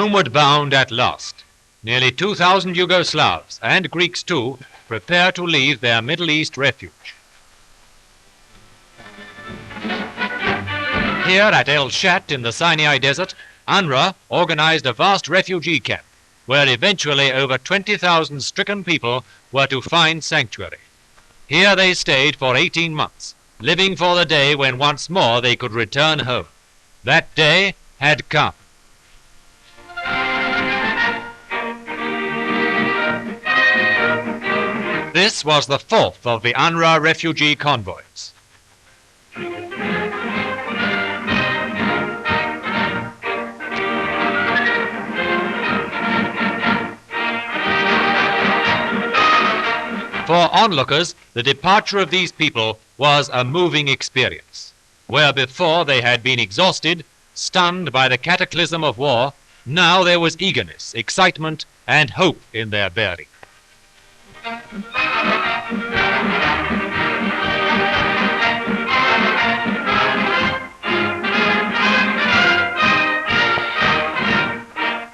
Homeward bound at last, nearly 2,000 Yugoslavs, and Greeks too, prepare to leave their Middle East refuge. Here at El Shat in the Sinai Desert, UNRWA organized a vast refugee camp, where eventually over 20,000 stricken people were to find sanctuary. Here they stayed for 18 months, living for the day when once more they could return home. That day had come. This was the fourth of the UNRWA refugee convoys. For onlookers, the departure of these people was a moving experience. Where before they had been exhausted, stunned by the cataclysm of war, now there was eagerness, excitement, and hope in their bearing.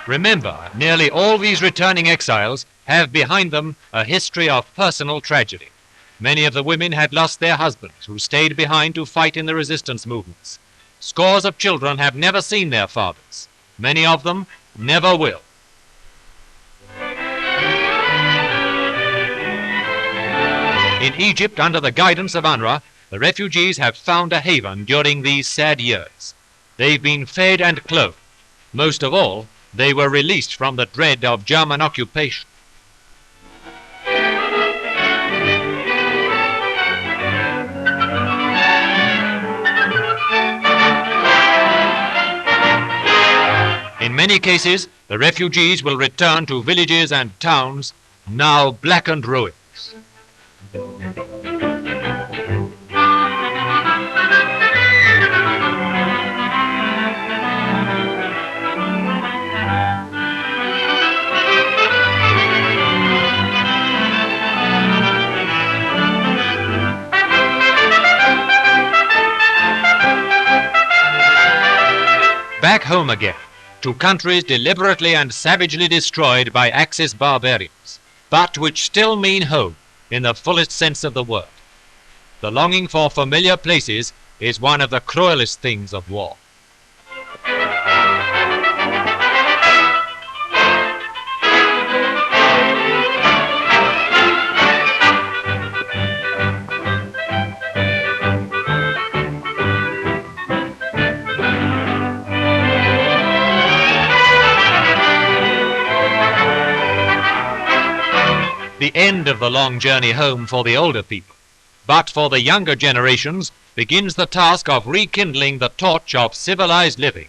Remember, nearly all these returning exiles have behind them a history of personal tragedy. Many of the women had lost their husbands, who stayed behind to fight in the resistance movements. Scores of children have never seen their fathers. Many of them never will. In Egypt, under the guidance of UNRWA, the refugees have found a haven during these sad years. They've been fed and clothed. Most of all, they were released from the dread of German occupation. In many cases, the refugees will return to villages and towns now blackened ruins. Back home again, to countries deliberately and savagely destroyed by Axis barbarians, but which still mean home in the fullest sense of the word. The longing for familiar places is one of the cruelest things of war. The end of the long journey home for the older people, but for the younger generations begins the task of rekindling the torch of civilized living.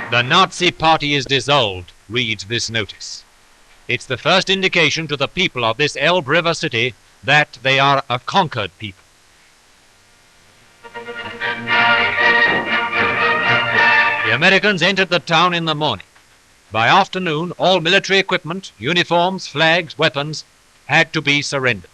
The Nazi Party is dissolved, reads this notice. It's the first indication to the people of this Elbe River city that they are a conquered people. The Americans entered the town in the morning. By afternoon, all military equipment, uniforms, flags, weapons had to be surrendered.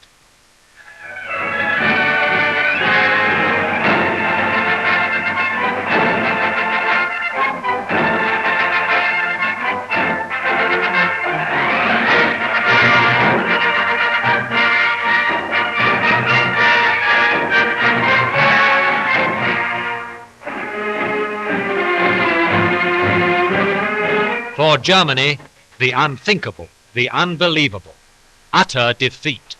For Germany, the unthinkable, the unbelievable, utter defeat.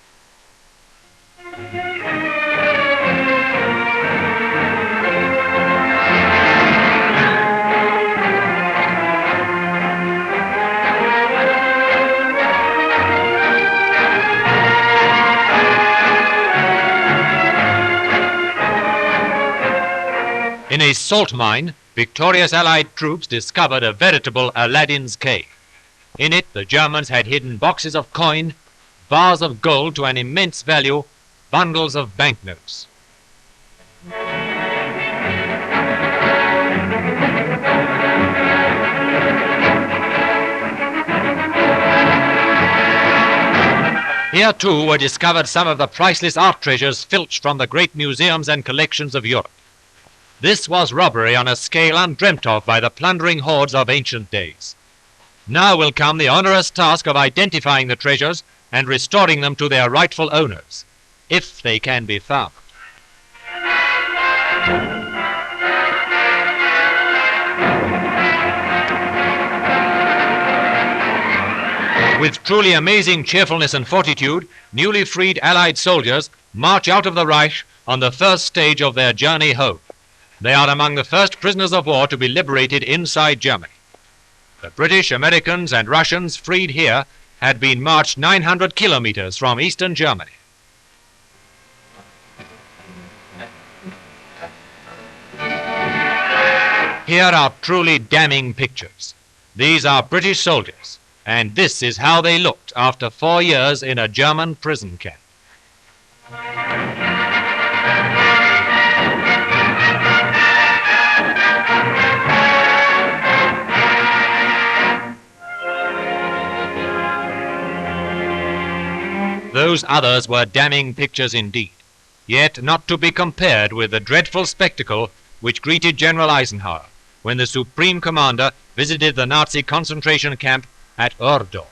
In a salt mine, victorious Allied troops discovered a veritable Aladdin's cave. In it, the Germans had hidden boxes of coin, bars of gold to an immense value, bundles of banknotes. Here too were discovered some of the priceless art treasures filched from the great museums and collections of Europe. This was robbery on a scale undreamt of by the plundering hordes of ancient days. Now will come the onerous task of identifying the treasures and restoring them to their rightful owners, if they can be found. With truly amazing cheerfulness and fortitude, newly freed Allied soldiers march out of the Reich on the first stage of their journey home. They are among the first prisoners of war to be liberated inside Germany. The British, Americans, and Russians freed here had been marched 900 kilometers from eastern Germany. Here are truly damning pictures. These are British soldiers, and this is how they looked after 4 years in a German prison camp. Those others were damning pictures indeed, yet not to be compared with the dreadful spectacle which greeted General Eisenhower when the Supreme Commander visited the Nazi concentration camp at Ohrdruf.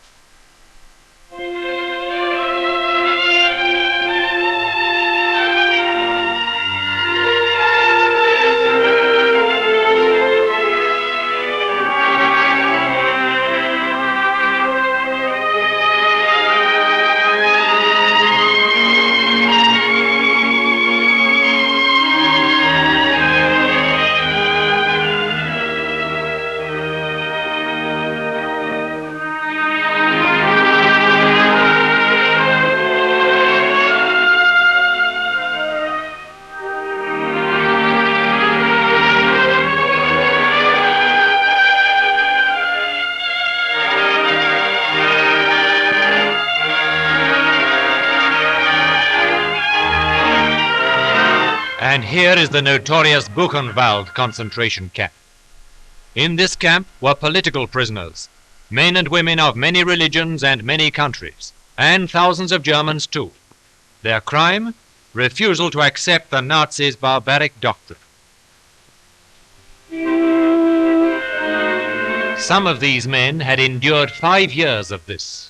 And here is the notorious Buchenwald concentration camp. In this camp were political prisoners, men and women of many religions and many countries, and thousands of Germans too. Their crime? Refusal to accept the Nazis' barbaric doctrine. Some of these men had endured 5 years of this.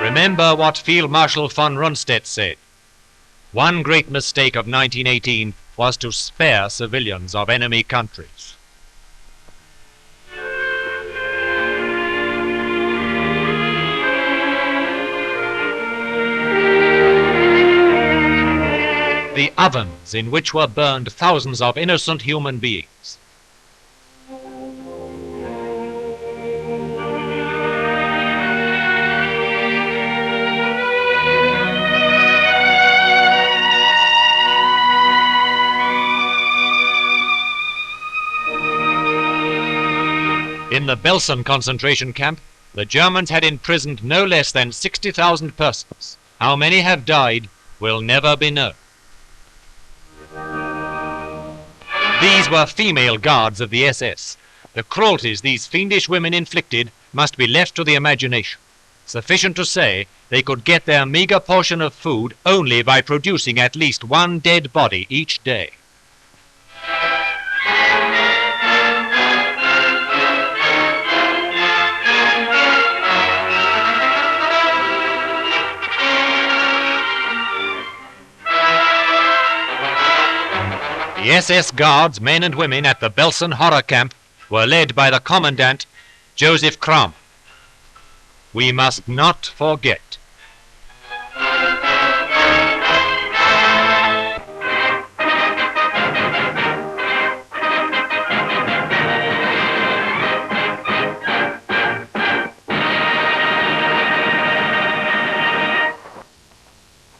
Remember what Field Marshal von Rundstedt said. One great mistake of 1918 was to spare civilians of enemy countries. The ovens in which were burned thousands of innocent human beings. In the Belsen concentration camp, the Germans had imprisoned no less than 60,000 persons. How many have died will never be known. These were female guards of the SS. The cruelties these fiendish women inflicted must be left to the imagination. Sufficient to say they could get their meager portion of food only by producing at least one dead body each day. The SS guards, men and women at the Belsen horror camp were led by the commandant, Joseph Kramer. We must not forget